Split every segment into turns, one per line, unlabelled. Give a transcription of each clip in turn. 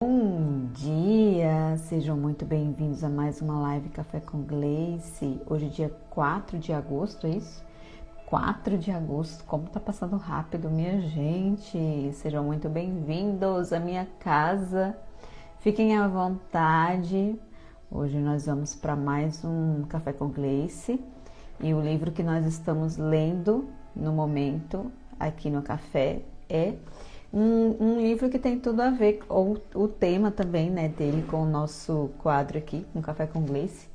Bom dia, sejam muito bem-vindos a mais uma live Café com Gleice. Hoje é dia 4 de agosto, é isso? 4 de agosto, como tá passando rápido, minha gente. Sejam muito bem-vindos à minha casa. Fiquem à vontade. Hoje nós vamos para mais um Café com Gleice. E o livro que nós estamos lendo no momento aqui no café é um livro que tem tudo a ver, ou o tema também, né, dele com o nosso quadro aqui, um Café com Gleice,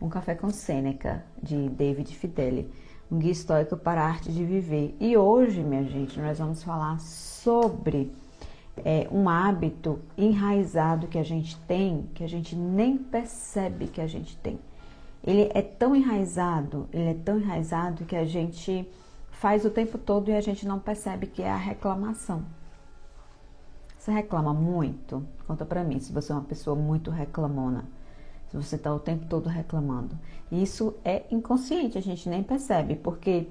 um Café com Sêneca, de David Fideli, um guia estoico para a arte de viver. E hoje, minha gente, nós vamos falar sobre um hábito enraizado que a gente tem, que a gente nem percebe que a gente tem. Ele é tão enraizado que a gente faz o tempo todo e a gente não percebe, que é a reclamação. Você reclama muito? Conta pra mim se você é uma pessoa muito reclamona. Se você tá o tempo todo reclamando. Isso é inconsciente, a gente nem percebe, porque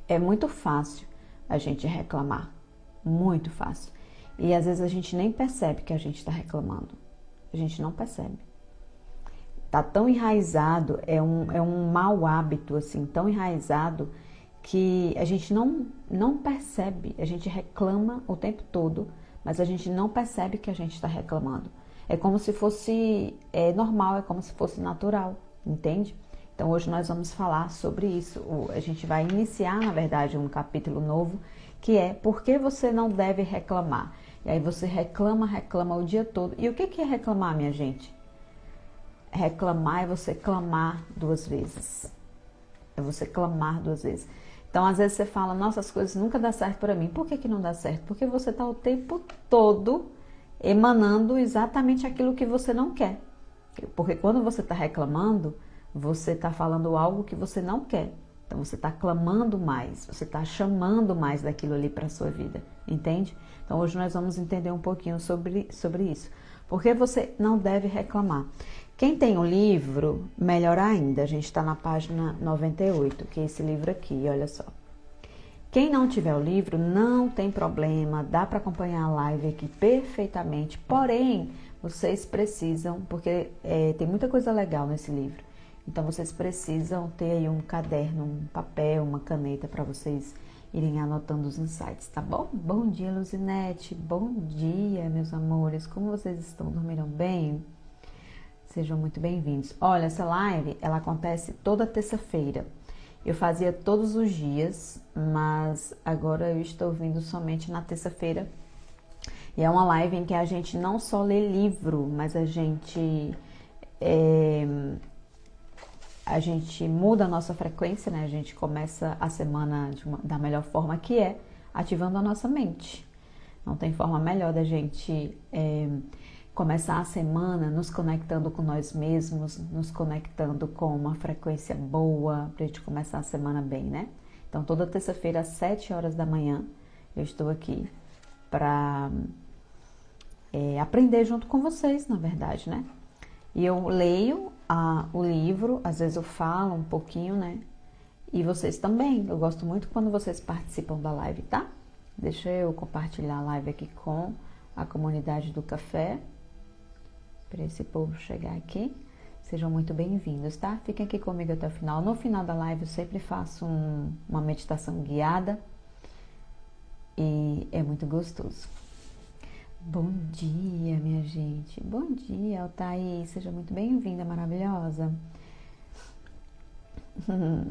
é muito fácil a gente reclamar. Muito fácil. E às vezes a gente nem percebe que a gente tá reclamando. A gente não percebe. Tá tão enraizado, é um mau hábito, assim, tão enraizado, que a gente não percebe. A gente reclama o tempo todo, mas a gente não percebe que a gente está reclamando. É como se fosse normal, é como se fosse natural, entende? Então hoje nós vamos falar sobre isso. A gente vai iniciar, na verdade, um capítulo novo, que é por que você não deve reclamar. E aí você reclama o dia todo. E o que é reclamar, minha gente? Reclamar é você clamar duas vezes. É você clamar duas vezes. Então, às vezes você fala, nossa, as coisas nunca dão certo para mim. Por que não dá certo? Porque você está o tempo todo emanando exatamente aquilo que você não quer. Porque quando você está reclamando, você está falando algo que você não quer. Então, você está clamando mais, você está chamando mais daquilo ali para a sua vida, entende? Então, hoje nós vamos entender um pouquinho sobre isso. Por que você não deve reclamar? Quem tem o livro, melhor ainda, a gente está na página 98, que é esse livro aqui, olha só. Quem não tiver o livro, não tem problema, dá para acompanhar a live aqui perfeitamente, porém, vocês precisam, porque tem muita coisa legal nesse livro, então vocês precisam ter aí um caderno, um papel, uma caneta para vocês irem anotando os insights, tá bom? Bom dia, Luzinete, bom dia, meus amores, como vocês estão? Dormiram bem? Sejam muito bem-vindos. Olha, essa live, ela acontece toda terça-feira. Eu fazia todos os dias, mas agora eu estou vindo somente na terça-feira. E é uma live em que a gente não só lê livro, mas a gente muda a nossa frequência, né? A gente começa a semana da melhor forma, que é ativando a nossa mente. Não tem forma melhor da gente começar a semana nos conectando com nós mesmos, nos conectando com uma frequência boa, pra gente começar a semana bem, né? Então, toda terça-feira, às 7 horas da manhã, eu estou aqui para aprender junto com vocês, na verdade, né? E eu leio o livro, às vezes eu falo um pouquinho, né? E vocês também. Eu gosto muito quando vocês participam da live, tá? Deixa eu compartilhar a live aqui com a comunidade do café, para esse povo chegar aqui. Sejam muito bem-vindos, tá? Fiquem aqui comigo até o final. No final da live eu sempre faço uma meditação guiada e é muito gostoso. Bom dia, minha gente. Bom dia, Altair. Seja muito bem-vinda, maravilhosa.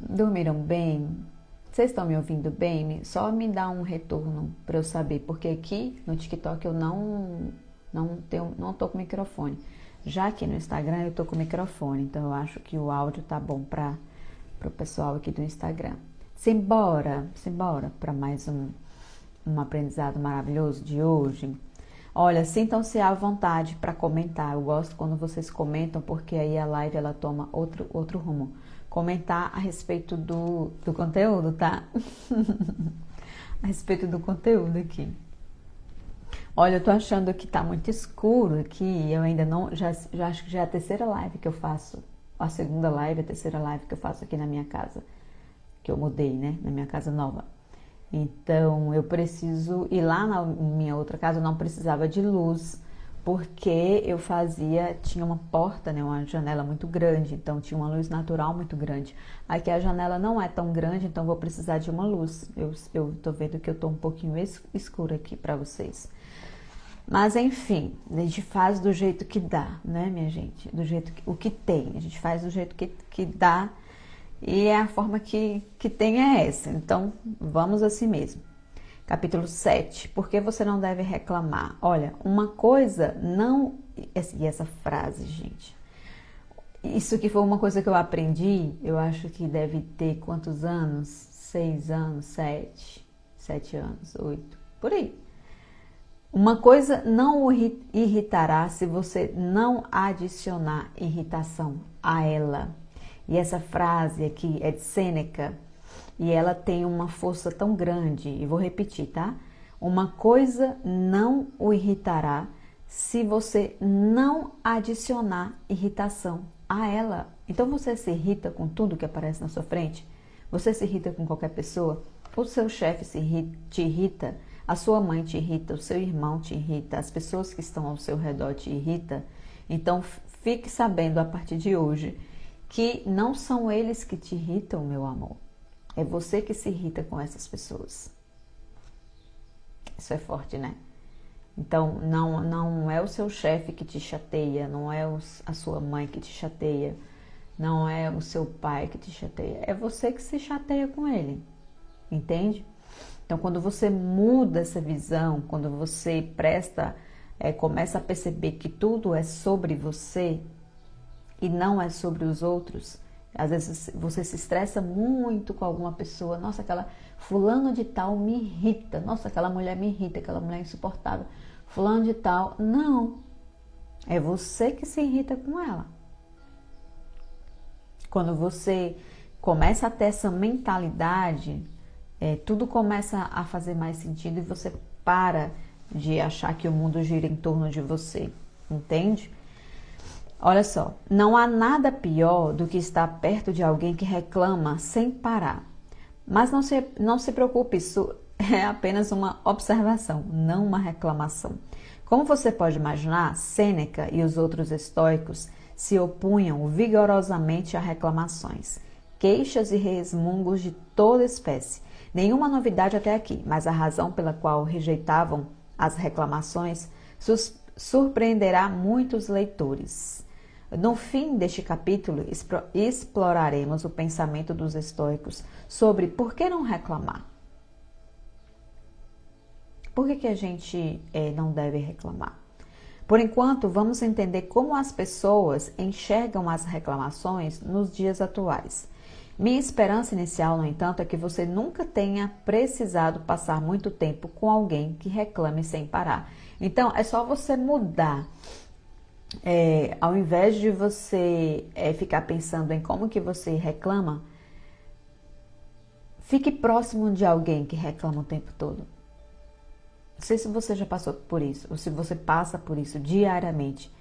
Dormiram bem? Vocês estão me ouvindo bem? Só me dá um retorno para eu saber, porque aqui no TikTok eu não tô com microfone. Já aqui no Instagram eu tô com microfone, então eu acho que o áudio tá bom para o pessoal aqui do Instagram. Simbora para mais um aprendizado maravilhoso de hoje. Olha, sintam-se à vontade para comentar. Eu gosto quando vocês comentam, porque aí a live ela toma outro rumo. Comentar a respeito do conteúdo, tá? A respeito do conteúdo aqui. Olha, eu tô achando que tá muito escuro aqui. Eu ainda não. Já acho que já é a terceira live que eu faço. A segunda live, a terceira live que eu faço aqui na minha casa. Que eu mudei, né? Na minha casa nova. Então eu preciso. E lá na minha outra casa eu não precisava de luz. porque eu tinha uma porta, né, uma janela muito grande, então tinha uma luz natural muito grande. Aqui a janela não é tão grande, então vou precisar de uma luz. Eu tô vendo que eu tô um pouquinho escura aqui para vocês. Mas enfim, a gente faz do jeito que dá, né, minha gente? Do jeito o que tem, a gente faz do jeito que dá e a forma que tem é essa. Então, vamos assim mesmo. Capítulo 7, por que você não deve reclamar? Olha, uma coisa não... E essa frase, gente, isso que foi uma coisa que eu aprendi, eu acho que deve ter quantos anos? 6 anos, 7 anos, 8, por aí. Uma coisa não o irritará se você não adicionar irritação a ela. E essa frase aqui é de Sêneca e ela tem uma força tão grande. E vou repetir, tá? Uma coisa não o irritará se você não adicionar irritação a ela. Então você se irrita com tudo que aparece na sua frente? Você se irrita com qualquer pessoa? O seu chefe te irrita? A sua mãe te irrita, o seu irmão te irrita, as pessoas que estão ao seu redor te irritam. Então, fique sabendo a partir de hoje que não são eles que te irritam, meu amor. É você que se irrita com essas pessoas. Isso é forte, né? Então, não é o seu chefe que te chateia, não é a sua mãe que te chateia, não é o seu pai que te chateia, é você que se chateia com ele. Entende? Então, quando você muda essa visão, quando você começa a perceber que tudo é sobre você e não é sobre os outros, às vezes você se estressa muito com alguma pessoa, nossa, aquela fulano de tal me irrita, nossa, aquela mulher me irrita, aquela mulher é insuportável, fulano de tal, não, é você que se irrita com ela. Quando você começa a ter essa mentalidade, tudo começa a fazer mais sentido e você para de achar que o mundo gira em torno de você, entende? Olha só, não há nada pior do que estar perto de alguém que reclama sem parar. Mas não se preocupe, isso é apenas uma observação, não uma reclamação. Como você pode imaginar, Sêneca e os outros estoicos se opunham vigorosamente a reclamações, queixas e resmungos de toda espécie. Nenhuma novidade até aqui, mas a razão pela qual rejeitavam as reclamações surpreenderá muitos leitores. No fim deste capítulo, exploraremos o pensamento dos estoicos sobre por que não reclamar. Por que a gente não deve reclamar? Por enquanto, vamos entender como as pessoas enxergam as reclamações nos dias atuais. Minha esperança inicial, no entanto, é que você nunca tenha precisado passar muito tempo com alguém que reclame sem parar. Então, é só você mudar. Ao invés de você ficar pensando em como que você reclama, fique próximo de alguém que reclama o tempo todo. Não sei se você já passou por isso, ou se você passa por isso diariamente.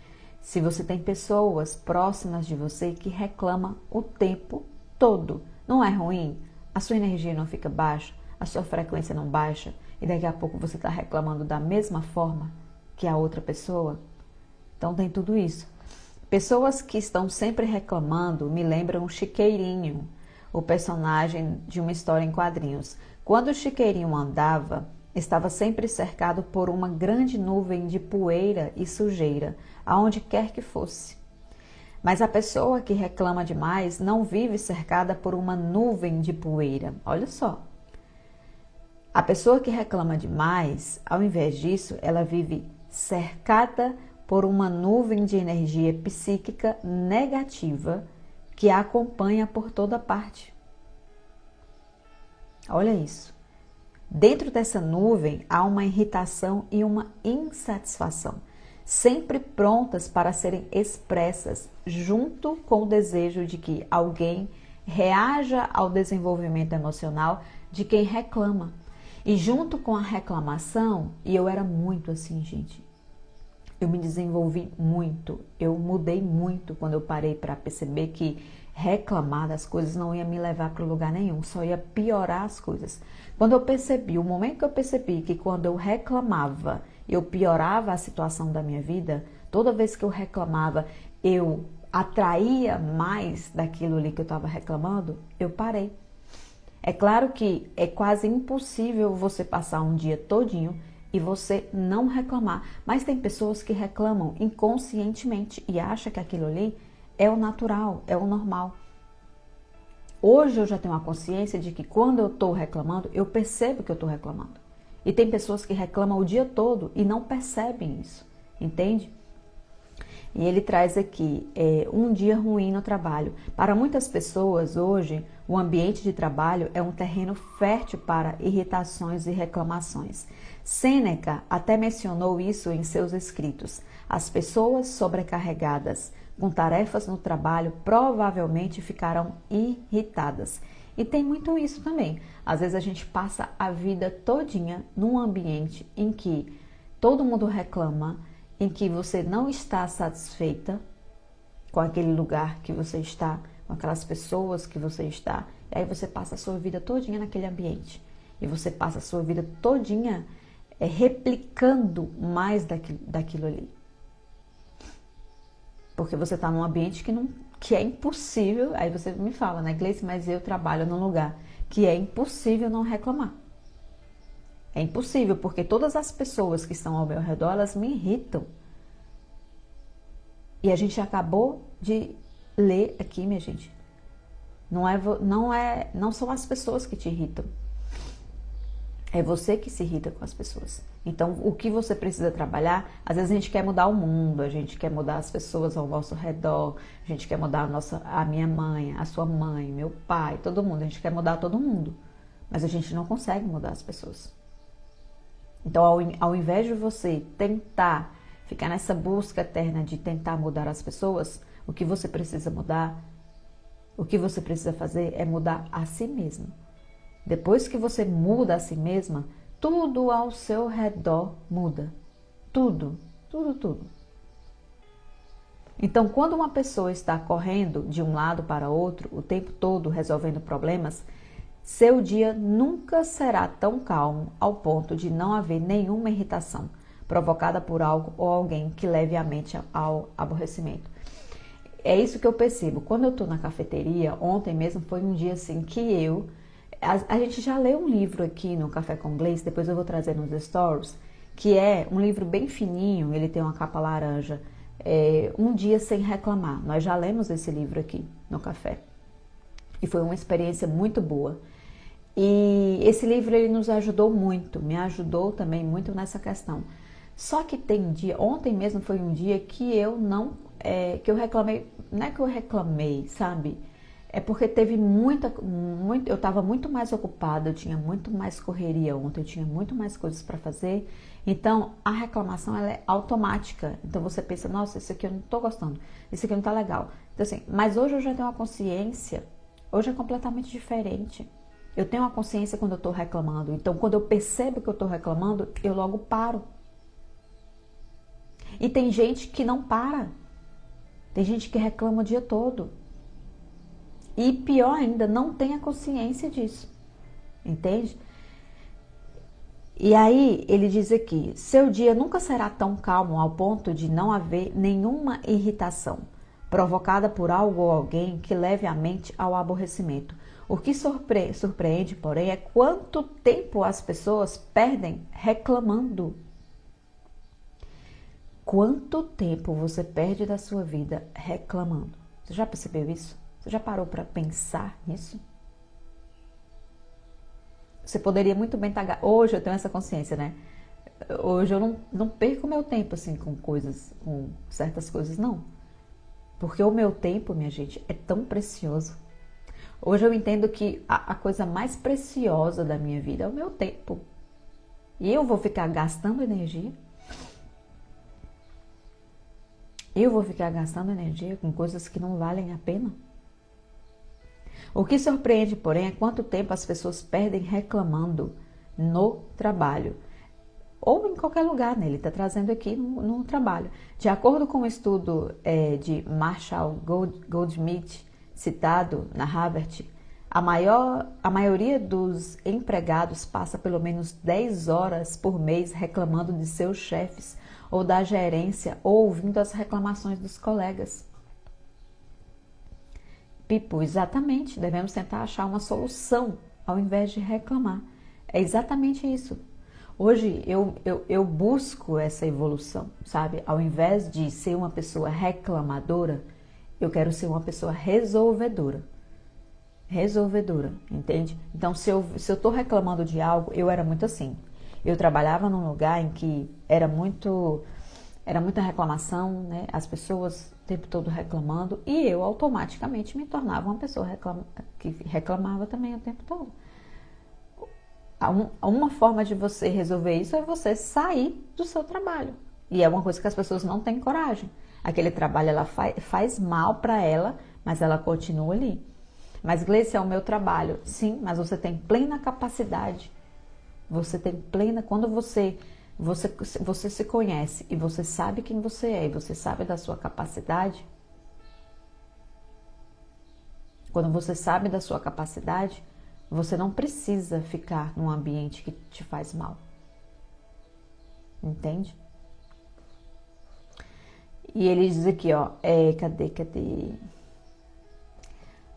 Se você tem pessoas próximas de você que reclamam o tempo todo, não é ruim? A sua energia não fica baixa, a sua frequência não baixa, e daqui a pouco você está reclamando da mesma forma que a outra pessoa? Então tem tudo isso. Pessoas que estão sempre reclamando me lembram o Chiqueirinho, o personagem de uma história em quadrinhos. Quando o Chiqueirinho andava, estava sempre cercado por uma grande nuvem de poeira e sujeira, aonde quer que fosse. Mas a pessoa que reclama demais não vive cercada por uma nuvem de poeira. Olha só. A pessoa que reclama demais, ao invés disso, ela vive cercada por uma nuvem de energia psíquica negativa que a acompanha por toda parte. Olha isso. Dentro dessa nuvem há uma irritação e uma insatisfação, sempre prontas para serem expressas, junto com o desejo de que alguém reaja ao desenvolvimento emocional de quem reclama. E junto com a reclamação, e eu era muito assim, gente, eu me desenvolvi muito, eu mudei muito quando eu parei para perceber que reclamar das coisas não ia me levar para lugar nenhum, só ia piorar as coisas. Quando eu percebi, o momento que eu percebi que quando eu reclamava, eu piorava a situação da minha vida, toda vez que eu reclamava, eu atraía mais daquilo ali que eu estava reclamando, eu parei. É claro que é quase impossível você passar um dia todinho e você não reclamar, mas tem pessoas que reclamam inconscientemente e acham que aquilo ali é o natural, é o normal. Hoje eu já tenho a consciência de que quando eu estou reclamando, eu percebo que eu estou reclamando. E tem pessoas que reclamam o dia todo e não percebem isso, entende? E ele traz aqui um dia ruim no trabalho. Para muitas pessoas hoje, o ambiente de trabalho é um terreno fértil para irritações e reclamações. Sêneca até mencionou isso em seus escritos. As pessoas sobrecarregadas com tarefas no trabalho provavelmente ficarão irritadas. E tem muito isso também. Às vezes a gente passa a vida todinha num ambiente em que todo mundo reclama, em que você não está satisfeita com aquele lugar que você está, com aquelas pessoas que você está, e aí você passa a sua vida todinha naquele ambiente. E você passa a sua vida todinha replicando mais daquilo ali. Porque você está num ambiente que é impossível, aí você me fala, né, Gleice, mas eu trabalho num lugar que é impossível não reclamar. É impossível, porque todas as pessoas que estão ao meu redor, elas me irritam. E a gente acabou de ler aqui, minha gente. Não são as pessoas que te irritam. É você que se irrita com as pessoas. Então, o que você precisa trabalhar, às vezes a gente quer mudar o mundo, a gente quer mudar as pessoas ao nosso redor, a gente quer mudar a minha mãe, a sua mãe, meu pai, todo mundo. A gente quer mudar todo mundo. Mas a gente não consegue mudar as pessoas. Então, ao invés de você tentar ficar nessa busca eterna de tentar mudar as pessoas, o que você precisa mudar, o que você precisa fazer é mudar a si mesmo. Depois que você muda a si mesma, tudo ao seu redor muda. Tudo, tudo, tudo. Então, quando uma pessoa está correndo de um lado para outro, o tempo todo resolvendo problemas, seu dia nunca será tão calmo ao ponto de não haver nenhuma irritação provocada por algo ou alguém que leve a mente ao aborrecimento. É isso que eu percebo. Quando eu estou na cafeteria, ontem mesmo foi um dia assim que a gente já leu um livro aqui no Café com Gleice, depois eu vou trazer nos stories, que é um livro bem fininho, ele tem uma capa laranja, Um Dia Sem Reclamar. Nós já lemos esse livro aqui no café. E foi uma experiência muito boa. E esse livro ele nos ajudou muito, me ajudou também muito nessa questão. Só que tem dia, ontem mesmo foi um dia que eu não, que eu reclamei, não é que eu reclamei, sabe? É porque teve eu estava muito mais ocupada, eu tinha muito mais correria ontem, eu tinha muito mais coisas para fazer. Então, a reclamação ela é automática. Então, você pensa, nossa, isso aqui eu não estou gostando, isso aqui não está legal. Então, assim, mas hoje eu já tenho uma consciência, hoje é completamente diferente. Eu tenho uma consciência quando eu estou reclamando. Então, quando eu percebo que eu estou reclamando, eu logo paro. E tem gente que não para. Tem gente que reclama o dia todo. E pior ainda, não tem a consciência disso. Entende? E aí, ele diz aqui, seu dia nunca será tão calmo ao ponto de não haver nenhuma irritação provocada por algo ou alguém que leve a mente ao aborrecimento. O que surpreende, porém, é quanto tempo as pessoas perdem reclamando. Quanto tempo você perde da sua vida reclamando? Você já percebeu isso? Você já parou para pensar nisso? Você poderia muito bem estar... Hoje eu tenho essa consciência, né? Hoje eu não perco meu tempo assim com certas coisas, não. Porque o meu tempo, minha gente, é tão precioso. Hoje eu entendo que a coisa mais preciosa da minha vida é o meu tempo. E eu vou ficar gastando energia? Eu vou ficar gastando energia com coisas que não valem a pena? O que surpreende, porém, é quanto tempo as pessoas perdem reclamando no trabalho. Ou em qualquer lugar, né? Ele está trazendo aqui no trabalho. De acordo com o estudo de Marshall Goldsmith, citado na Harvard, a maioria dos empregados passa pelo menos 10 horas por mês reclamando de seus chefes ou da gerência ou ouvindo as reclamações dos colegas. Pipo, exatamente, devemos tentar achar uma solução ao invés de reclamar. É exatamente isso. Hoje eu busco essa evolução, sabe? Ao invés de ser uma pessoa reclamadora, eu quero ser uma pessoa resolvedora. Resolvedora, entende? Então, se eu tô reclamando de algo, eu era muito assim. Eu trabalhava num lugar em que era muita reclamação, né? As pessoas o tempo todo reclamando e eu automaticamente me tornava uma pessoa que reclamava também o tempo todo. Uma forma de você resolver isso é você sair do seu trabalho. E é uma coisa que as pessoas não têm coragem. Aquele trabalho ela faz mal para ela, mas ela continua ali. Mas, Gleice, é o meu trabalho. Sim, mas você tem plena capacidade. Você tem plena... Quando você se conhece e você sabe quem você é e você sabe da sua capacidade, quando você sabe da sua capacidade, você não precisa ficar num ambiente que te faz mal. Entende? E ele diz aqui, ó, cadê?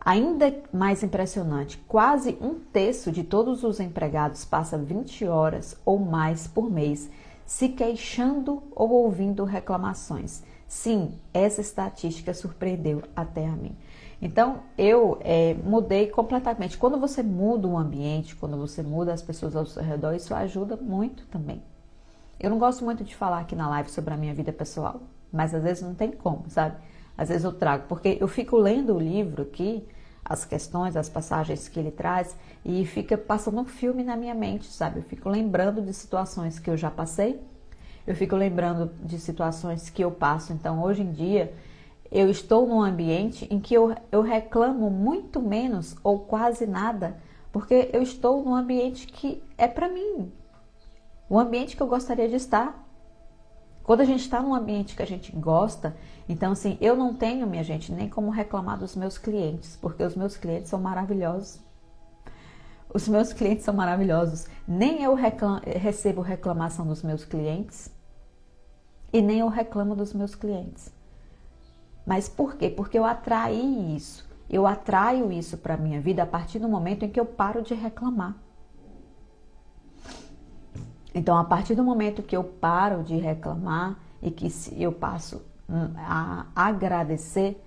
Ainda mais impressionante, quase um terço de todos os empregados passa 20 horas ou mais por mês se queixando ou ouvindo reclamações. Sim, essa estatística surpreendeu até a mim. Então, eu mudei completamente. Quando você muda o ambiente, quando você muda as pessoas ao seu redor, isso ajuda muito também. Eu não gosto muito de falar aqui na live sobre a minha vida pessoal, mas às vezes não tem como, sabe? Às vezes eu trago, porque eu fico lendo o livro aqui, as questões, as passagens que ele traz, e fica passando um filme na minha mente, sabe? Eu fico lembrando de situações que eu já passei, eu fico lembrando de situações que eu passo. Então, hoje em dia, eu estou num ambiente em que eu reclamo muito menos ou quase nada, porque eu estou num ambiente que é para mim, o ambiente que eu gostaria de estar. Quando a gente está num ambiente que a gente gosta, então assim, eu não tenho, minha gente, nem como reclamar dos meus clientes, porque os meus clientes são maravilhosos. Os meus clientes são maravilhosos. Nem eu recebo reclamação dos meus clientes e nem eu reclamo dos meus clientes. Mas por quê? Porque eu atraí isso. Eu atraio isso para a minha vida a partir do momento em que eu paro de reclamar. Então, a partir do momento que eu paro de reclamar e que eu passo a agradecer,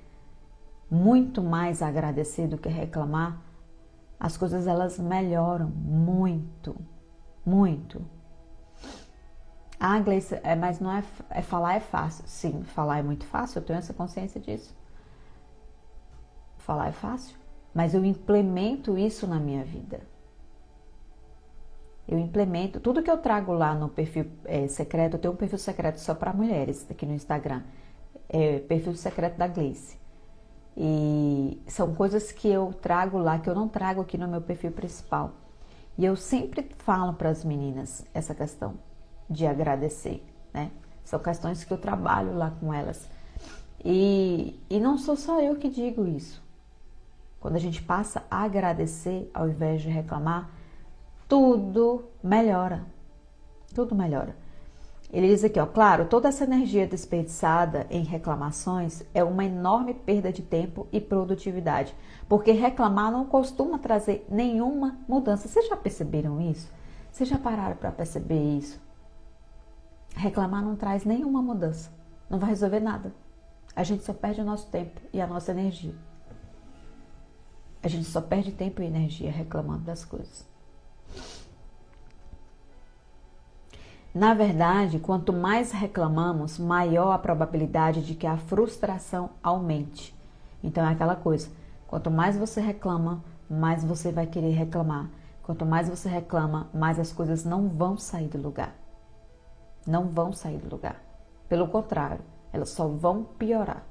muito mais agradecer do que reclamar, as coisas elas melhoram muito, muito. Ah, Gleice, mas não é falar é fácil. Sim, falar é muito fácil, eu tenho essa consciência disso. Falar é fácil, mas eu implemento isso na minha vida. Eu implemento tudo que eu trago lá no perfil secreto. Eu tenho um perfil secreto só para mulheres aqui no Instagram. Perfil secreto da Gleice. E são coisas que eu trago lá, que eu não trago aqui no meu perfil principal. E eu sempre falo para as meninas essa questão de agradecer, né? São questões que eu trabalho lá com elas. E não sou só eu que digo isso. Quando a gente passa a agradecer ao invés de reclamar, tudo melhora. Tudo melhora. Ele diz aqui, ó, claro, toda essa energia desperdiçada em reclamações é uma enorme perda de tempo e produtividade, porque reclamar não costuma trazer nenhuma mudança. Vocês já perceberam isso? Vocês já pararam para perceber isso? Reclamar não traz nenhuma mudança, não vai resolver nada. A gente só perde o nosso tempo e a nossa energia. A gente só perde tempo e energia reclamando das coisas. Na verdade, quanto mais reclamamos, maior a probabilidade de que a frustração aumente. Então é aquela coisa, quanto mais você reclama, mais você vai querer reclamar. Quanto mais você reclama, mais as coisas não vão sair do lugar. Não vão sair do lugar. Pelo contrário, elas só vão piorar.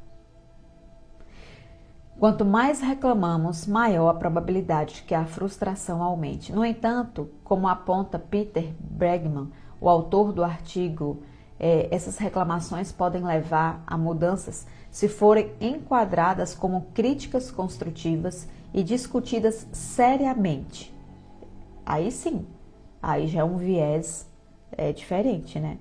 Quanto mais reclamamos, maior a probabilidade de que a frustração aumente. No entanto, como aponta Peter Bregman, o autor do artigo essas reclamações podem levar a mudanças se forem enquadradas como críticas construtivas e discutidas seriamente. Aí sim, aí já é um viés diferente, né?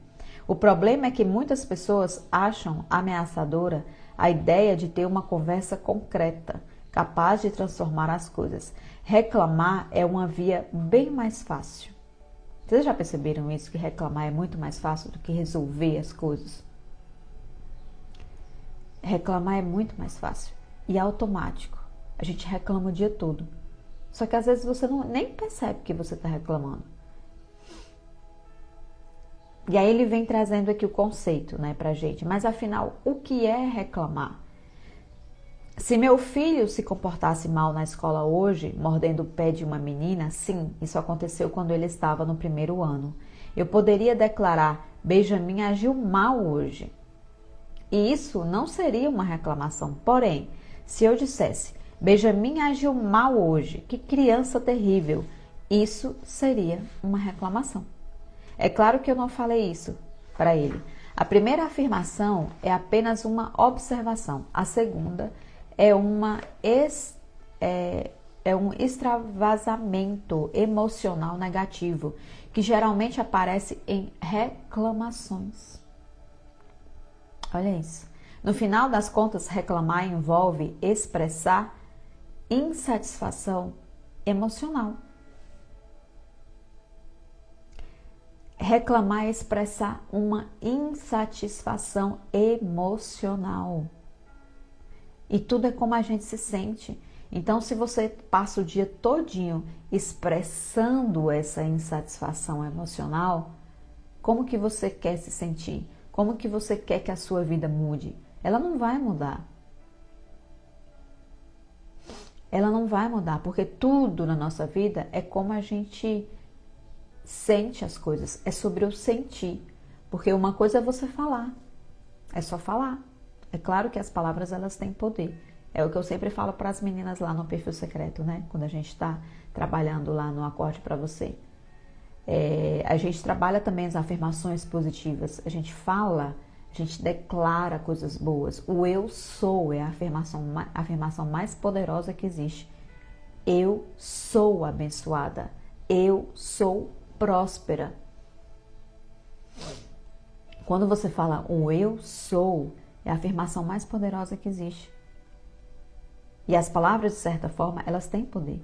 O problema é que muitas pessoas acham ameaçadora a ideia de ter uma conversa concreta, capaz de transformar as coisas. Reclamar é uma via bem mais fácil. Vocês já perceberam isso? Que reclamar é muito mais fácil do que resolver as coisas? Reclamar é muito mais fácil e automático. A gente reclama o dia todo. Só que às vezes você nem percebe que você está reclamando. E aí ele vem trazendo aqui o conceito, né, pra gente. Mas afinal, o que é reclamar? Se meu filho se comportasse mal na escola hoje, mordendo o pé de uma menina, sim, isso aconteceu quando ele estava no primeiro ano. Eu poderia declarar, Benjamin agiu mal hoje. E isso não seria uma reclamação. Porém, se eu dissesse, Benjamin agiu mal hoje, que criança terrível, isso seria uma reclamação. É claro que eu não falei isso para ele. A primeira afirmação é apenas uma observação. A segunda é um extravasamento emocional negativo, que geralmente aparece em reclamações. Olha isso. No final das contas, reclamar envolve expressar insatisfação emocional. Reclamar é expressar uma insatisfação emocional. E tudo é como a gente se sente. Então, se você passa o dia todinho expressando essa insatisfação emocional, como que você quer se sentir? Como que você quer que a sua vida mude? Ela não vai mudar. Ela não vai mudar, porque tudo na nossa vida é como a gente sente as coisas. É sobre o sentir. Porque uma coisa é você falar. É só falar. É claro que as palavras, elas têm poder. É o que eu sempre falo para as meninas lá no perfil secreto, né? Quando a gente está trabalhando lá no Acorde para Você. A gente trabalha também as afirmações positivas. A gente fala, a gente declara coisas boas. O eu sou é a afirmação mais poderosa que existe. Eu sou abençoada. Eu sou próspera. Quando você fala o eu sou, é a afirmação mais poderosa que existe. E as palavras, de certa forma, elas têm poder.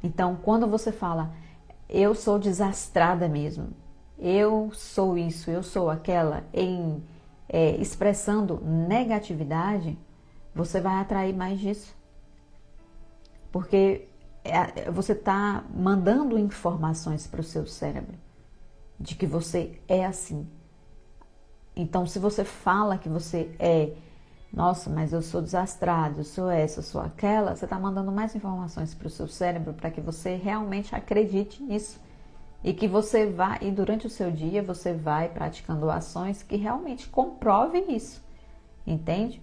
Então, quando você fala, eu sou desastrada mesmo, eu sou isso, eu sou aquela, expressando negatividade, você vai atrair mais disso. Porque você está mandando informações para o seu cérebro de que você é assim. Então, se você fala que você nossa, mas eu sou desastrado, eu sou essa, eu sou aquela, você está mandando mais informações para o seu cérebro para que você realmente acredite nisso. E que você vai, e durante o seu dia, você vai praticando ações que realmente comprovem isso. Entende?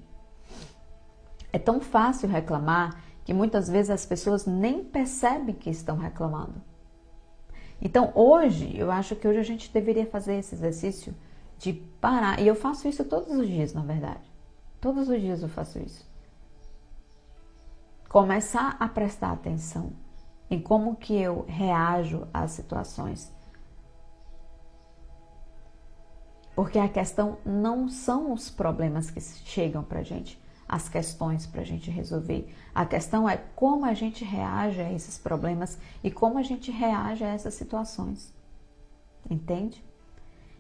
É tão fácil reclamar que muitas vezes as pessoas nem percebem que estão reclamando. Então, hoje, eu acho que hoje a gente deveria fazer esse exercício de parar. E eu faço isso todos os dias, na verdade. Todos os dias eu faço isso. Começar a prestar atenção em como que eu reajo às situações. Porque a questão não são os problemas que chegam pra gente, as questões pra gente resolver. A questão é como a gente reage a esses problemas e como a gente reage a essas situações. Entende?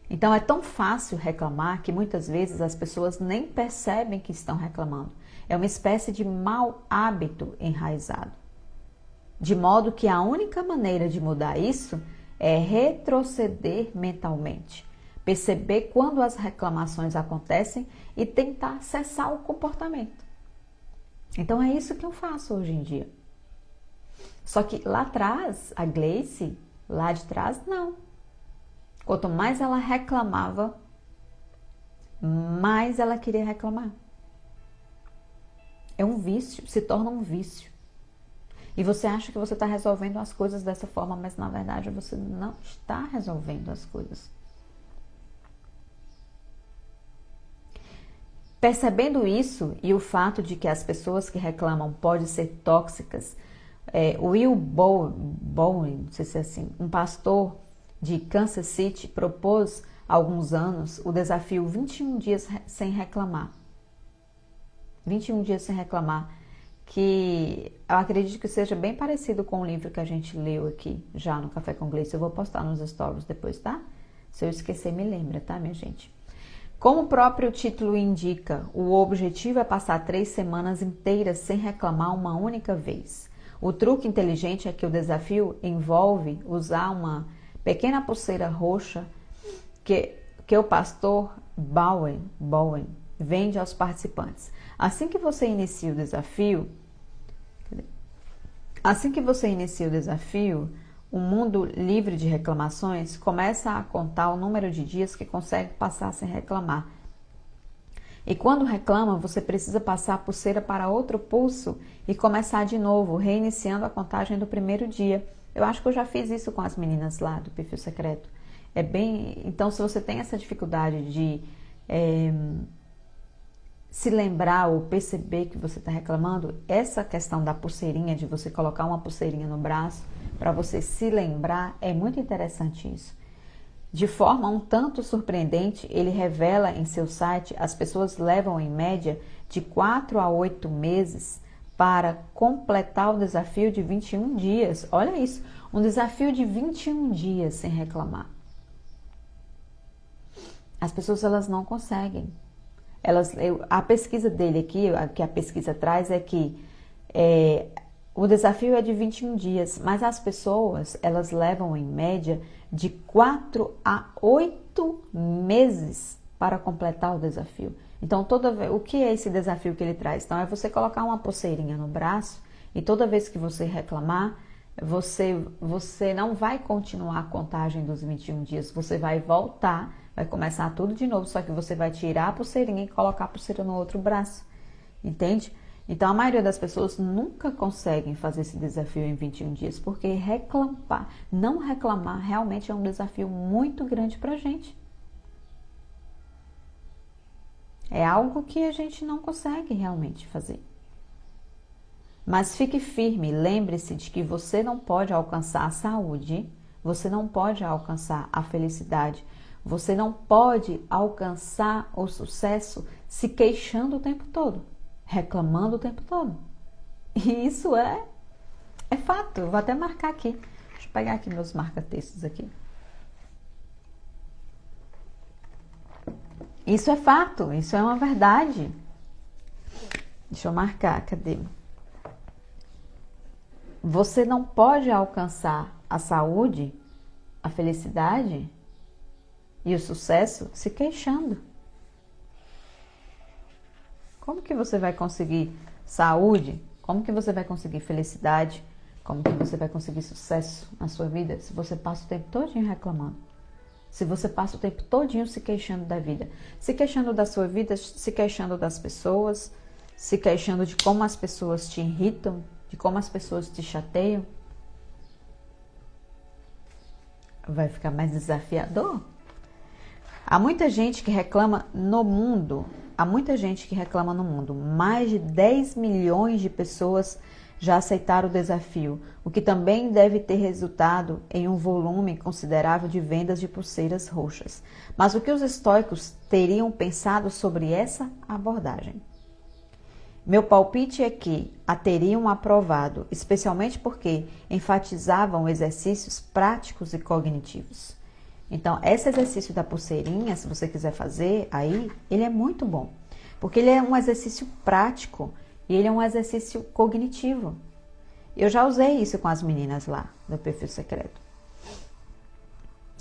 Então é tão fácil reclamar que muitas vezes as pessoas nem percebem que estão reclamando. É uma espécie de mau hábito enraizado. De modo que a única maneira de mudar isso é retroceder mentalmente. Perceber quando as reclamações acontecem e tentar cessar o comportamento. Então é isso que eu faço hoje em dia. Só que lá atrás, a Gleice, lá de trás, não. Quanto mais ela reclamava, mais ela queria reclamar. É um vício, se torna um vício. E você acha que você está resolvendo as coisas dessa forma, mas na verdade você não está resolvendo as coisas. Percebendo isso e o fato de que as pessoas que reclamam podem ser tóxicas, Will Bowen, não sei se é assim, um pastor de Kansas City, propôs há alguns anos o desafio 21 dias sem reclamar. 21 dias sem reclamar, que eu acredito que seja bem parecido com o livro que a gente leu aqui já no Café com Gleice. Eu vou postar nos stories depois, tá? Se eu esquecer, me lembra, tá, minha gente? Como o próprio título indica, o objetivo é passar 3 semanas inteiras sem reclamar uma única vez. O truque inteligente é que o desafio envolve usar uma pequena pulseira roxa que o pastor Bowen vende aos participantes. Assim que você inicia o desafio, o mundo livre de reclamações começa a contar o número de dias que consegue passar sem reclamar. E quando reclama, você precisa passar a pulseira para outro pulso e começar de novo, reiniciando a contagem do primeiro dia. Eu acho que eu já fiz isso com as meninas lá do Perfil Secreto. Então, se você tem essa dificuldade de se lembrar ou perceber que você está reclamando, essa questão da pulseirinha, de você colocar uma pulseirinha no braço para você se lembrar, é muito interessante isso. De forma um tanto surpreendente, ele revela em seu site, as pessoas levam em média de 4 a 8 meses para completar o desafio de 21 dias. Olha isso, um desafio de 21 dias sem reclamar. As pessoas, elas não conseguem. A pesquisa dele aqui, que a pesquisa traz é que o desafio é de 21 dias, mas as pessoas, elas levam em média de 4 a 8 meses para completar o desafio. Então, o que é esse desafio que ele traz? Então, é você colocar uma pulseirinha no braço e toda vez que você reclamar, você não vai continuar a contagem dos 21 dias, você vai voltar, vai começar tudo de novo, só que você vai tirar a pulseirinha e colocar a pulseira no outro braço, entende? Então, a maioria das pessoas nunca conseguem fazer esse desafio em 21 dias, porque não reclamar realmente é um desafio muito grande pra gente. É algo que a gente não consegue realmente fazer. Mas fique firme, lembre-se de que você não pode alcançar a saúde, você não pode alcançar a felicidade, você não pode alcançar o sucesso se queixando o tempo todo, reclamando o tempo todo. E isso é fato. Eu vou até marcar aqui. Deixa eu pegar aqui meus marca-textos aqui. Isso é fato, isso é uma verdade. Deixa eu marcar, cadê? Você não pode alcançar a saúde, a felicidade e o sucesso se queixando. Como que você vai conseguir saúde? Como que você vai conseguir felicidade? Como que você vai conseguir sucesso na sua vida se você passa o tempo todinho reclamando? Se você passa o tempo todinho se queixando da vida, se queixando da sua vida, se queixando das pessoas, se queixando de como as pessoas te irritam, de como as pessoas te chateiam, vai ficar mais desafiador. Há muita gente que reclama no mundo, mais de 10 milhões de pessoas já aceitaram o desafio, o que também deve ter resultado em um volume considerável de vendas de pulseiras roxas. Mas o que os estoicos teriam pensado sobre essa abordagem? Meu palpite é que a teriam aprovado, especialmente porque enfatizavam exercícios práticos e cognitivos. Então, esse exercício da pulseirinha, se você quiser fazer aí, ele é muito bom, porque ele é um exercício prático e ele é um exercício cognitivo. Eu já usei isso com as meninas lá do Perfil Secreto.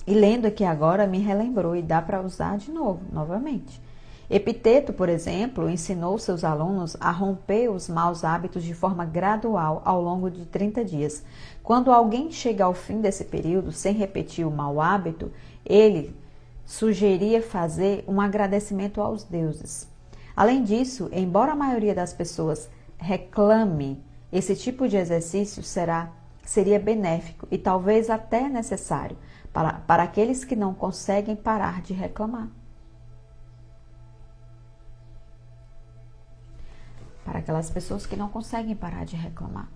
E lendo aqui agora me relembrou e dá para usar de novo, novamente. Epiteto, por exemplo, ensinou seus alunos a romper os maus hábitos de forma gradual ao longo de 30 dias. Quando alguém chega ao fim desse período sem repetir o mau hábito, ele sugeria fazer um agradecimento aos deuses. Além disso, embora a maioria das pessoas reclame, esse tipo de exercício seria benéfico e talvez até necessário para aqueles que não conseguem parar de reclamar. aquelas pessoas que não conseguem parar de reclamar.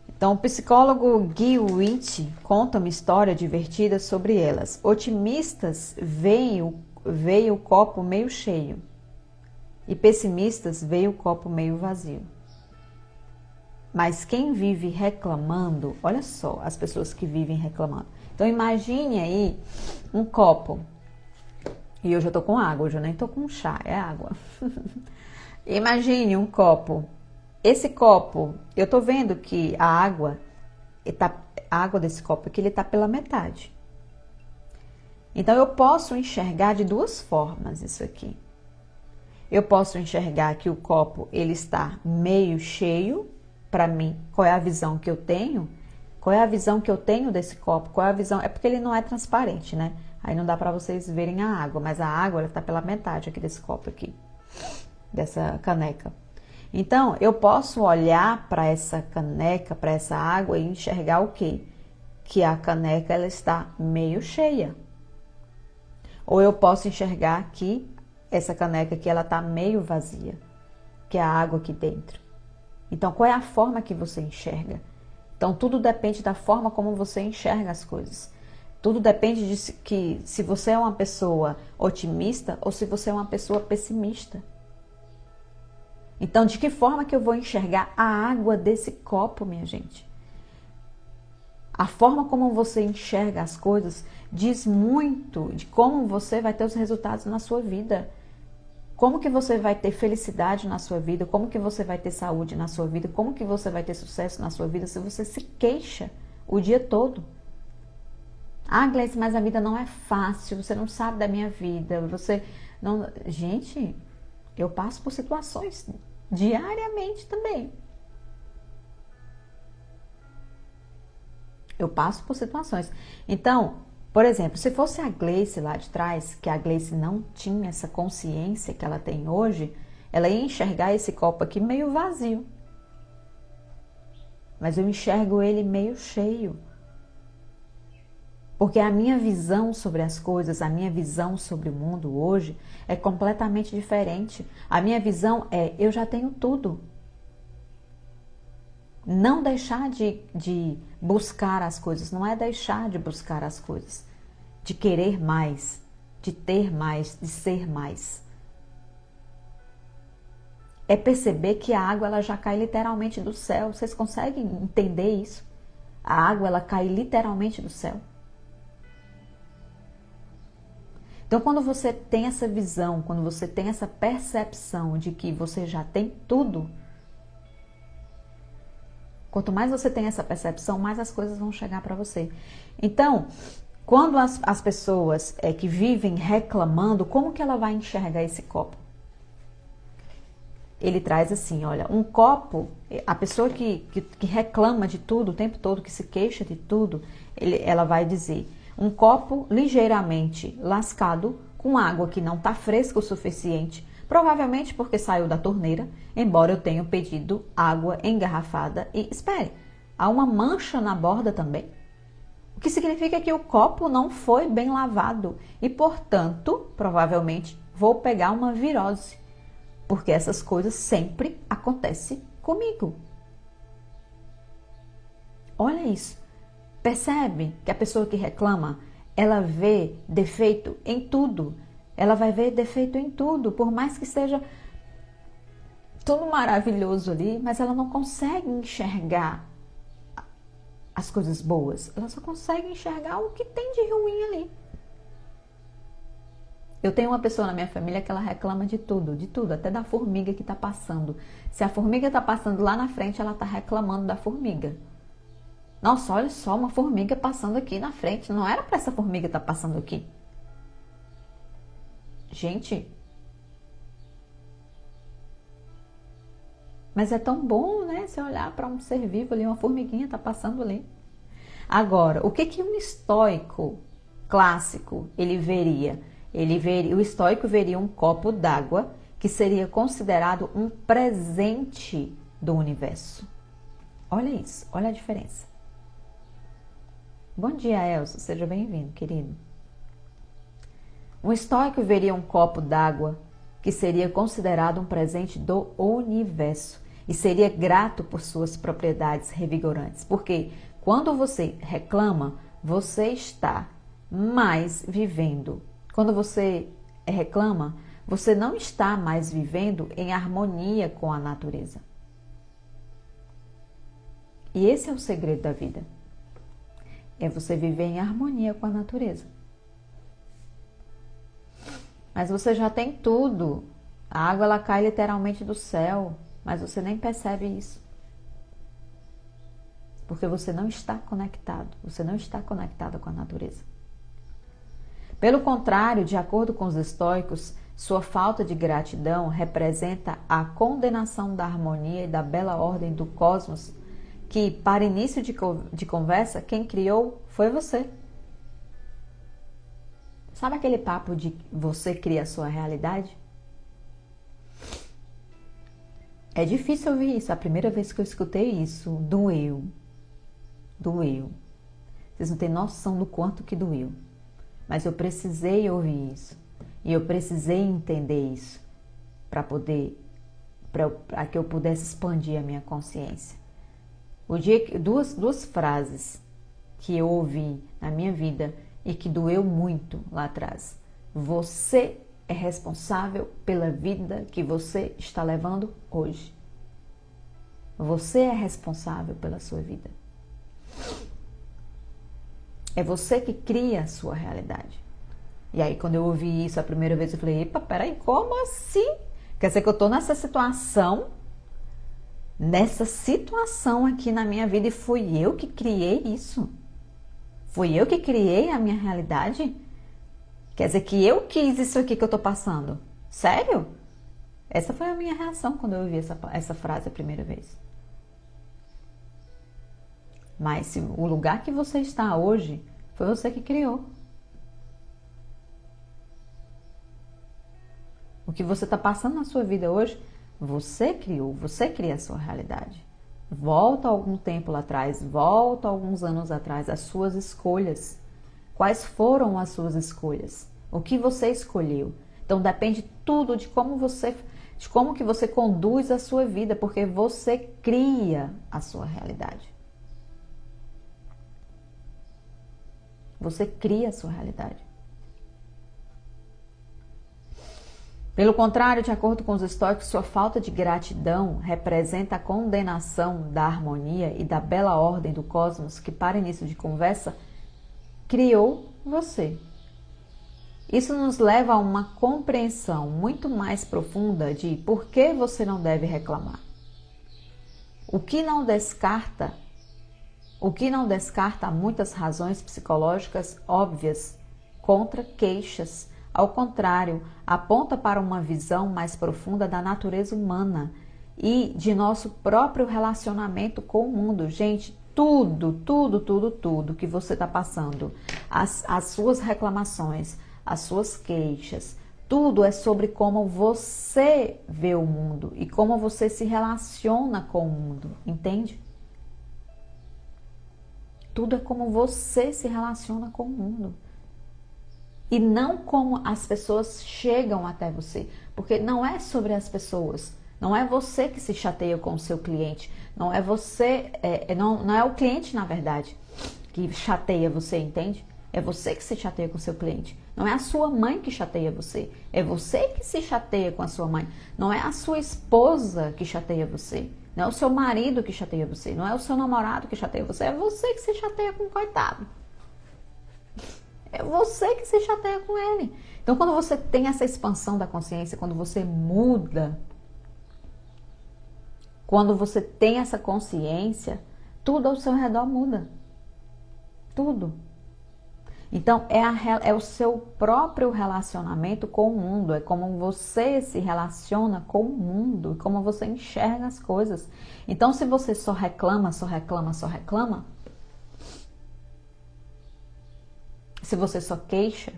Então, o psicólogo Guy Witch conta uma história divertida sobre elas. Otimistas veem o copo meio cheio e pessimistas veem o copo meio vazio. Mas quem vive reclamando, olha só as pessoas que vivem reclamando. Então, imagine aí um copo. E hoje eu tô com água, hoje eu nem tô com chá, é água. Imagine um copo. Esse copo, eu tô vendo que a água desse copo aqui, ele tá pela metade. Então, eu posso enxergar de duas formas isso aqui. Eu posso enxergar que o copo, ele está meio cheio. Para mim, qual é a visão que eu tenho? Qual é a visão que eu tenho desse copo? Qual é a visão? É porque ele não é transparente, né? Aí não dá para vocês verem a água, mas a água, ela tá pela metade aqui desse copo aqui, dessa caneca. Então, eu posso olhar para essa caneca, para essa água e enxergar o quê? Que a caneca, ela está meio cheia. Ou eu posso enxergar que essa caneca aqui, ela está meio vazia, que é a água aqui dentro. Então, qual é a forma que você enxerga? Então, tudo depende da forma como você enxerga as coisas. Tudo depende de se você é uma pessoa otimista ou se você é uma pessoa pessimista. Então, de que forma que eu vou enxergar a água desse copo, minha gente? A forma como você enxerga as coisas diz muito de como você vai ter os resultados na sua vida. Como que você vai ter felicidade na sua vida? Como que você vai ter saúde na sua vida? Como que você vai ter sucesso na sua vida se você se queixa o dia todo? Ah, Gleice, mas a vida não é fácil, você não sabe da minha vida, você não... Gente, eu passo por situações diariamente também. Eu passo por situações. Então, por exemplo, se fosse a Gleice lá de trás, que a Gleice não tinha essa consciência que ela tem hoje, ela ia enxergar esse copo aqui meio vazio. Mas eu enxergo ele meio cheio. Porque a minha visão sobre as coisas, a minha visão sobre o mundo hoje é completamente diferente. A minha visão é, eu já tenho tudo. Não deixar de buscar as coisas, não é deixar de buscar as coisas, de querer mais, de ter mais, de ser mais. É perceber que a água ela já cai literalmente do céu. Vocês conseguem entender isso? A água ela cai literalmente do céu. Então, quando você tem essa visão, quando você tem essa percepção de que você já tem tudo, quanto mais você tem essa percepção, mais as coisas vão chegar para você. Então, quando as pessoas que vivem reclamando, como que ela vai enxergar esse copo? Ele traz assim, olha, um copo, a pessoa que reclama de tudo, o tempo todo, que se queixa de tudo, ela vai dizer, um copo ligeiramente lascado, com água que não está fresca o suficiente, provavelmente porque saiu da torneira, embora eu tenha pedido água engarrafada. E espere, há uma mancha na borda também, o que significa que o copo não foi bem lavado e, portanto, provavelmente vou pegar uma virose, porque essas coisas sempre acontecem comigo. Olha isso, percebe que a pessoa que reclama, ela vê defeito em tudo. Ela vai ver defeito em tudo, por mais que seja tudo maravilhoso ali, mas ela não consegue enxergar as coisas boas. Ela só consegue enxergar o que tem de ruim ali. Eu tenho uma pessoa na minha família que ela reclama de tudo, até da formiga que está passando. Se a formiga está passando lá na frente, ela está reclamando da formiga. Nossa, olha só, uma formiga passando aqui na frente. Não era para essa formiga estar passando aqui. Gente, mas é tão bom, né? Você olhar para um ser vivo ali, uma formiguinha tá passando ali. Agora, o que um estoico clássico ele veria? O estoico veria um copo d'água que seria considerado um presente do universo. Olha isso, olha a diferença. Bom dia, Elcio, seja bem-vindo, querido. Um estoico veria um copo d'água que seria considerado um presente do universo e seria grato por suas propriedades revigorantes. Porque quando você reclama, você está mais vivendo. Quando você reclama, você não está mais vivendo em harmonia com a natureza. E esse é o segredo da vida. É você viver em harmonia com a natureza. Mas você já tem tudo. A água ela cai literalmente do céu, mas você nem percebe isso. Porque você não está conectado, você não está conectada com a natureza. Pelo contrário, de acordo com os estoicos, sua falta de gratidão representa a condenação da harmonia e da bela ordem do cosmos, que, para início de conversa, quem criou foi você. Sabe aquele papo de você cria a sua realidade? É difícil ouvir isso. A primeira vez que eu escutei isso, doeu. Doeu. Vocês não têm noção do quanto que doeu. Mas eu precisei ouvir isso. E eu precisei entender isso para que eu pudesse expandir a minha consciência. O dia que duas frases que eu ouvi na minha vida e que doeu muito lá atrás. Você é responsável pela vida que você está levando hoje. Você é responsável pela sua vida. É você que cria a sua realidade. E aí, quando eu ouvi isso a primeira vez, eu falei, epa, peraí, como assim? Quer dizer que eu tô nessa situação aqui na minha vida e fui eu que criei isso? Fui eu que criei a minha realidade? Quer dizer que eu quis isso aqui que eu tô passando? Sério? Essa foi a minha reação quando eu ouvi essa frase a primeira vez. Mas se o lugar que você está hoje, foi você que criou. O que você está passando na sua vida hoje, você criou, você cria a sua realidade. Volta algum tempo lá atrás, volta alguns anos atrás, as suas escolhas. Quais foram as suas escolhas? O que você escolheu? Então depende tudo de como que você conduz a sua vida, porque você cria a sua realidade. Você cria a sua realidade. Pelo contrário, de acordo com os estoicos, sua falta de gratidão representa a condenação da harmonia e da bela ordem do cosmos que, para início de conversa, criou você. Isso nos leva a uma compreensão muito mais profunda de por que você não deve reclamar. O que não descarta há muitas razões psicológicas óbvias contra queixas. Ao contrário, aponta para uma visão mais profunda da natureza humana e de nosso próprio relacionamento com o mundo. Gente, tudo que você está passando, as suas reclamações, as suas queixas, tudo é sobre como você vê o mundo e como você se relaciona com o mundo, entende? Tudo é como você se relaciona com o mundo. E não como as pessoas chegam até você. Porque não é sobre as pessoas. Não é você que se chateia com o seu cliente. Não é você, não é o cliente, na verdade, que chateia você, entende? É você que se chateia com o seu cliente. Não é a sua mãe que chateia você. É você que se chateia com a sua mãe. Não é a sua esposa que chateia você. Não é o seu marido que chateia você. Não é o seu namorado que chateia você. É você que se chateia com o coitado. É você que se chateia com ele. Então, quando você tem essa expansão da consciência, quando você muda, quando você tem essa consciência, tudo ao seu redor muda. Tudo. Então, é o seu próprio relacionamento com o mundo. É como você se relaciona com o mundo. Como você enxerga as coisas. Então, se você só reclama, se você só queixa,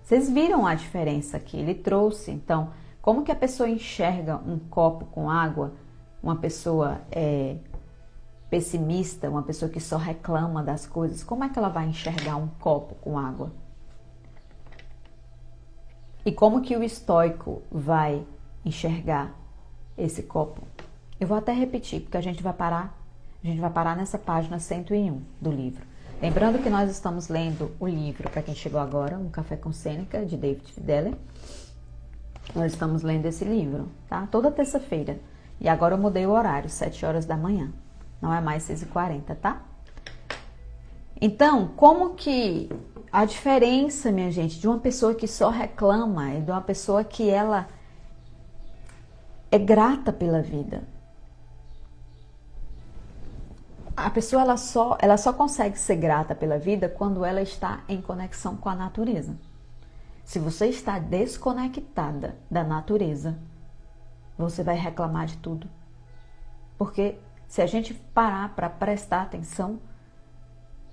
vocês viram a diferença que ele trouxe. Então, como que a pessoa enxerga um copo com água? Uma pessoa pessimista, uma pessoa que só reclama das coisas, como é que ela vai enxergar um copo com água? E como que o estoico vai enxergar esse copo? Eu vou até repetir, porque a gente vai parar nessa página 101 do livro. Lembrando que nós estamos lendo o livro, para quem chegou agora, Um Café com Sêneca, de David Fideler. Nós estamos lendo esse livro, tá? Toda terça-feira. E agora eu mudei o horário, 7 horas da manhã. Não é mais 6h40, tá? Então, como que a diferença, minha gente, de uma pessoa que só reclama e de uma pessoa que ela é grata pela vida? A pessoa ela só consegue ser grata pela vida quando ela está em conexão com a natureza. Se você está desconectada da natureza, você vai reclamar de tudo. Porque se a gente parar para prestar atenção,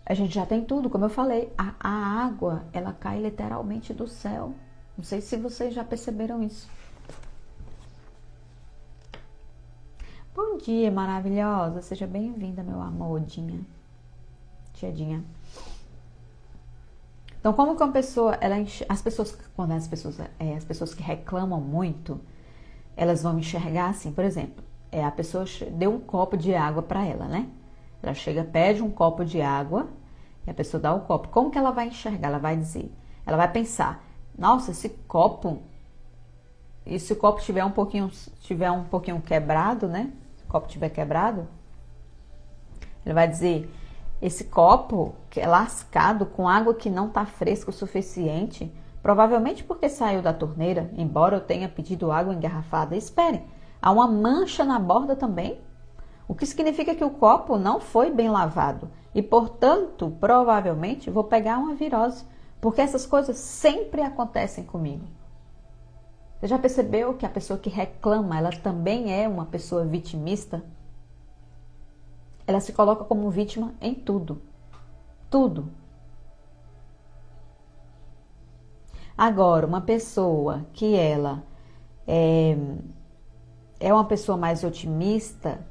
a gente já tem tudo. Como eu falei, a água, ela cai literalmente do céu. Não sei se vocês já perceberam isso. Bom dia, maravilhosa. Seja bem-vinda, meu amor, Dinha. Tia Dinha. Então, como que uma pessoa, as pessoas que reclamam muito, elas vão enxergar assim, por exemplo, a pessoa deu um copo de água para ela, né? Ela chega, pede um copo de água e a pessoa dá o copo. Como que ela vai enxergar? Ela vai dizer, ela vai pensar, nossa, esse copo, e se o copo tiver um pouquinho quebrado, né? Se o copo tiver quebrado, ele vai dizer, esse copo que é lascado com água que não está fresca o suficiente, provavelmente porque saiu da torneira, embora eu tenha pedido água engarrafada. Espere, há uma mancha na borda também, o que significa que o copo não foi bem lavado e, portanto, provavelmente vou pegar uma virose, porque essas coisas sempre acontecem comigo. Você já percebeu que a pessoa que reclama, ela também é uma pessoa vitimista? Ela se coloca como vítima em tudo. Tudo. Agora, uma pessoa que ela é uma pessoa mais otimista,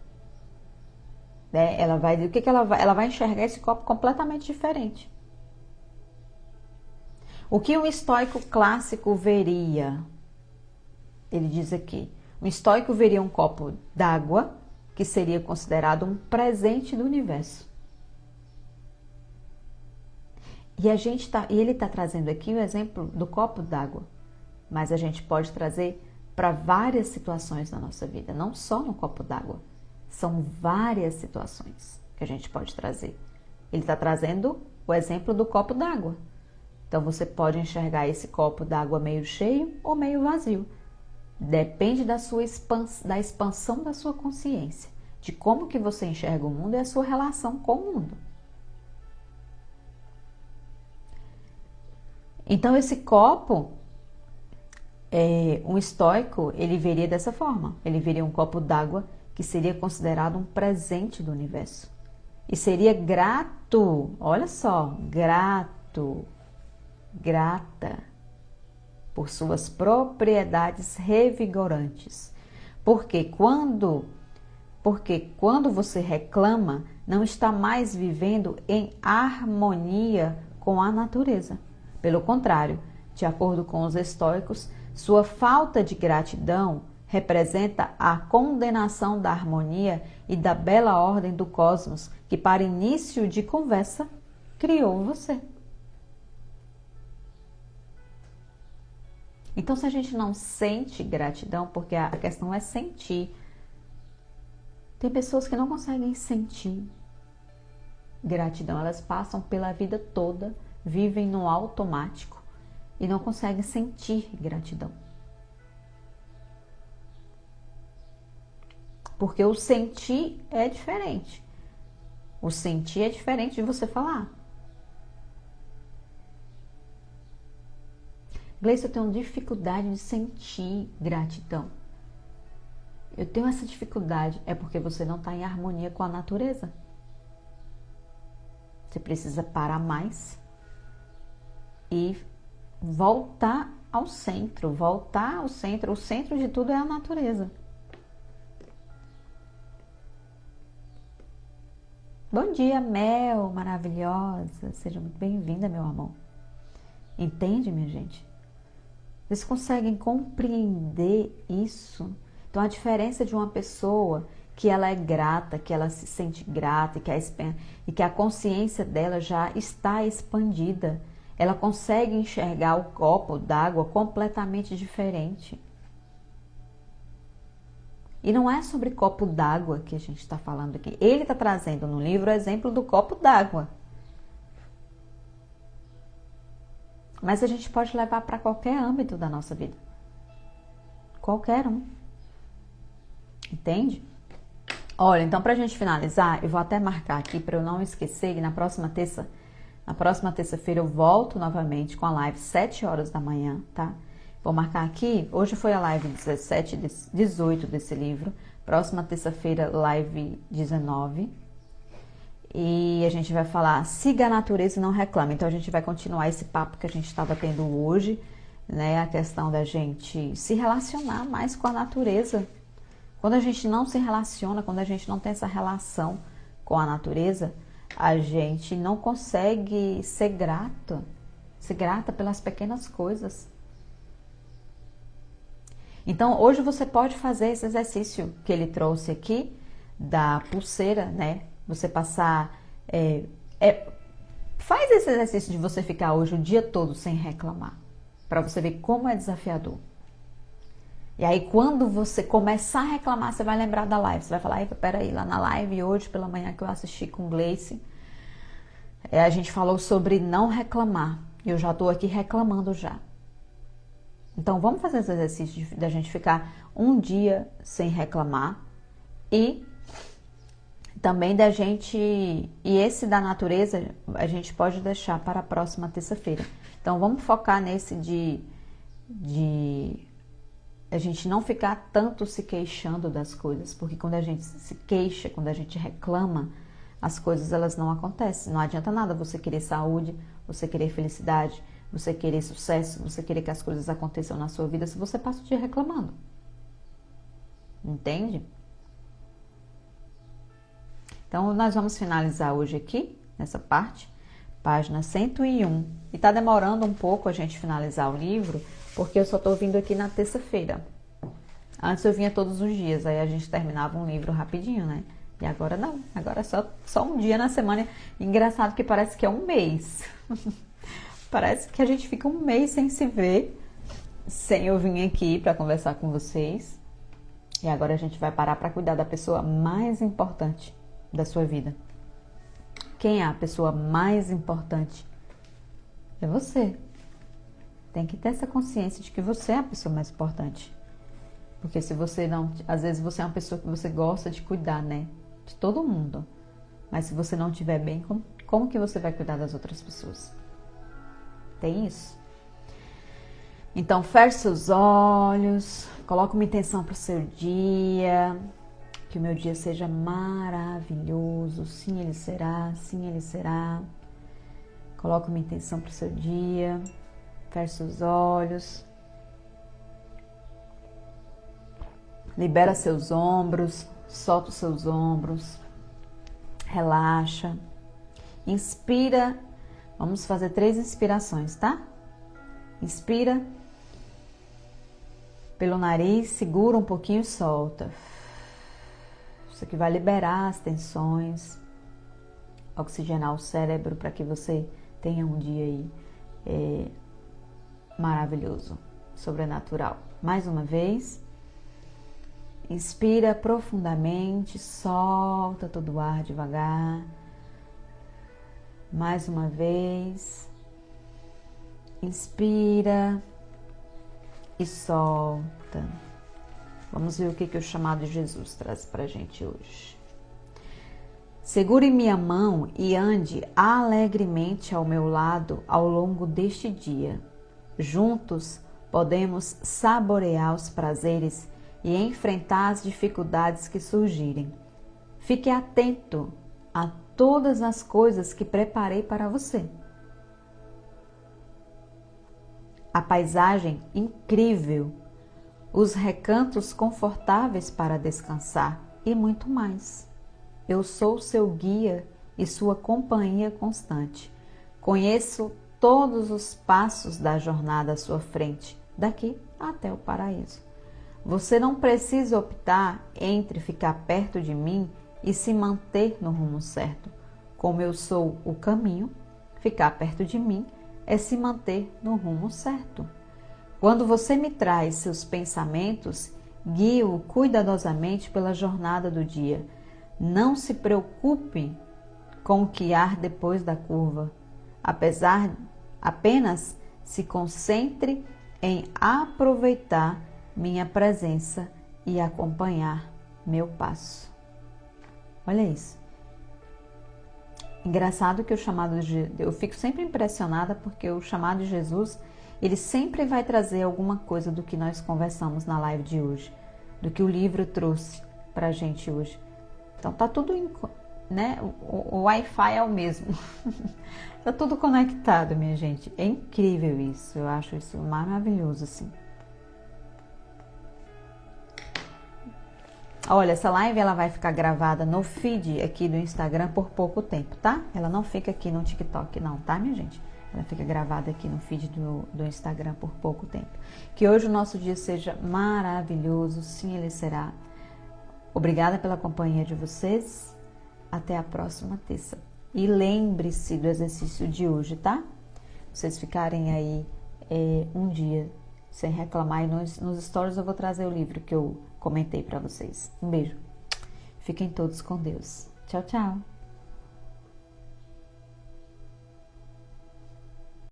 né? Ela vai, o que que ela vai enxergar esse copo completamente diferente. O que um estoico clássico veria? Ele diz aqui, um estoico veria um copo d'água que seria considerado um presente do universo. E ele está trazendo aqui o exemplo do copo d'água, mas a gente pode trazer para várias situações na nossa vida, não só no copo d'água. São várias situações que a gente pode trazer. Ele está trazendo o exemplo do copo d'água. Então você pode enxergar esse copo d'água meio cheio ou meio vazio. Depende da expansão da sua consciência, de como que você enxerga o mundo e a sua relação com o mundo. Então esse copo, um estoico, ele veria dessa forma. Ele veria um copo d'água que seria considerado um presente do universo. E seria grato, olha só, grata por suas propriedades revigorantes. Porque quando você reclama, não está mais vivendo em harmonia com a natureza. Pelo contrário, de acordo com os estoicos, sua falta de gratidão representa a condenação da harmonia e da bela ordem do cosmos que, para início de conversa, criou você. Então, se a gente não sente gratidão, porque a questão é sentir, tem pessoas que não conseguem sentir gratidão, elas passam pela vida toda, vivem no automático e não conseguem sentir gratidão. Porque o sentir é diferente. O sentir é diferente de você falar. Gleice, eu tenho dificuldade de sentir gratidão. Eu tenho essa dificuldade, é porque você não está em harmonia com a natureza. Você precisa parar mais e voltar ao centro. Voltar ao centro. O centro de tudo é a natureza. Bom dia, Mel, maravilhosa. Seja muito bem-vinda, meu amor. Entende, minha gente? Vocês conseguem compreender isso? Então, a diferença de uma pessoa que ela é grata, que ela se sente grata e que a consciência dela já está expandida, ela consegue enxergar o copo d'água completamente diferente. E não é sobre copo d'água que a gente está falando aqui. Ele está trazendo no livro o exemplo do copo d'água. Mas a gente pode levar para qualquer âmbito da nossa vida. Qualquer um. Entende? Olha, então para a gente finalizar, eu vou até marcar aqui para eu não esquecer que na próxima terça-feira eu volto novamente com a live 7 horas da manhã, tá? Vou marcar aqui, hoje foi a live 17, 18 desse livro, próxima terça-feira live 19. E a gente vai falar, siga a natureza e não reclame. Então a gente vai continuar esse papo que a gente estava tendo hoje, né? A questão da gente se relacionar mais com a natureza. Quando a gente não se relaciona, quando a gente não tem essa relação com a natureza, a gente não consegue ser grata pelas pequenas coisas. Então, hoje você pode fazer esse exercício que ele trouxe aqui, da pulseira, né? Você passar... faz esse exercício de você ficar hoje o dia todo sem reclamar, para você ver como é desafiador. E aí, quando você começar a reclamar, você vai lembrar da live. Você vai falar, peraí, lá na live hoje pela manhã que eu assisti com o Gleice, a gente falou sobre não reclamar. E eu já estou aqui reclamando já. Então, vamos fazer esse exercício da gente ficar um dia sem reclamar. E também da gente... E esse da natureza, a gente pode deixar para a próxima terça-feira. Então, vamos focar nesse de a gente não ficar tanto se queixando das coisas, porque quando a gente se queixa, quando a gente reclama, as coisas elas não acontecem. Não adianta nada você querer saúde, você querer felicidade, você querer sucesso, você querer que as coisas aconteçam na sua vida se você passa o dia reclamando. Entende? Então, nós vamos finalizar hoje aqui, nessa parte, página 101. E tá demorando um pouco a gente finalizar o livro, porque eu só tô vindo aqui na terça-feira. Antes eu vinha todos os dias, aí a gente terminava um livro rapidinho, né? E agora não, agora é só um dia na semana. Engraçado que parece que é um mês. Parece que a gente fica um mês sem se ver, sem eu vir aqui para conversar com vocês. E agora a gente vai parar para cuidar da pessoa mais importante da sua vida. Quem é a pessoa mais importante? É você. Tem que ter essa consciência de que você é a pessoa mais importante. Porque se você não... Às vezes você é uma pessoa que você gosta de cuidar, né? De todo mundo. Mas se você não estiver bem, como que você vai cuidar das outras pessoas? Tem isso? Então, feche seus olhos. Coloque uma intenção para o seu dia. Que o meu dia seja maravilhoso. Sim, ele será. Sim, ele será. Coloque uma intenção para o seu dia. Feche seus olhos. Libera seus ombros. Solta os seus ombros. Relaxa. Inspira. Vamos fazer 3 inspirações, tá? Inspira pelo nariz, segura um pouquinho e solta. Isso aqui vai liberar as tensões, oxigenar o cérebro para que você tenha um dia aí maravilhoso, sobrenatural. Mais uma vez, inspira profundamente, solta todo o ar devagar. Mais uma vez, inspira e solta. Vamos ver o que o chamado de Jesus traz para a gente hoje. Segure minha mão e ande alegremente ao meu lado ao longo deste dia. Juntos podemos saborear os prazeres e enfrentar as dificuldades que surgirem. Fique atento a todas as coisas que preparei para você. A paisagem incrível, os recantos confortáveis para descansar e muito mais. Eu sou seu guia e sua companhia constante. Conheço todos os passos da jornada à sua frente daqui até o paraíso. Você não precisa optar entre ficar perto de mim e se manter no rumo certo. Como eu sou o caminho, ficar perto de mim é se manter no rumo certo. Quando você me traz seus pensamentos, guie-o cuidadosamente pela jornada do dia. Não se preocupe com o que há depois da curva. Apenas se concentre em aproveitar minha presença e acompanhar meu passo. Olha isso. Engraçado que o chamado de... Eu fico sempre impressionada porque o chamado de Jesus, ele sempre vai trazer alguma coisa do que nós conversamos na live de hoje, do que o livro trouxe pra gente hoje. Então tá tudo, né? O Wi-Fi é o mesmo. Tá tudo conectado, minha gente. É incrível isso. Eu acho isso maravilhoso, assim. Olha, essa live ela vai ficar gravada no feed aqui do Instagram por pouco tempo, tá? Ela não fica aqui no TikTok não, tá, minha gente? Ela fica gravada aqui no feed do Instagram por pouco tempo. Que hoje o nosso dia seja maravilhoso, sim, ele será. Obrigada pela companhia de vocês. Até a próxima terça. E lembre-se do exercício de hoje, tá? Vocês ficarem aí um dia sem reclamar. E nos stories eu vou trazer o livro que eu comentei para vocês. Um beijo. Fiquem todos com Deus. Tchau, tchau.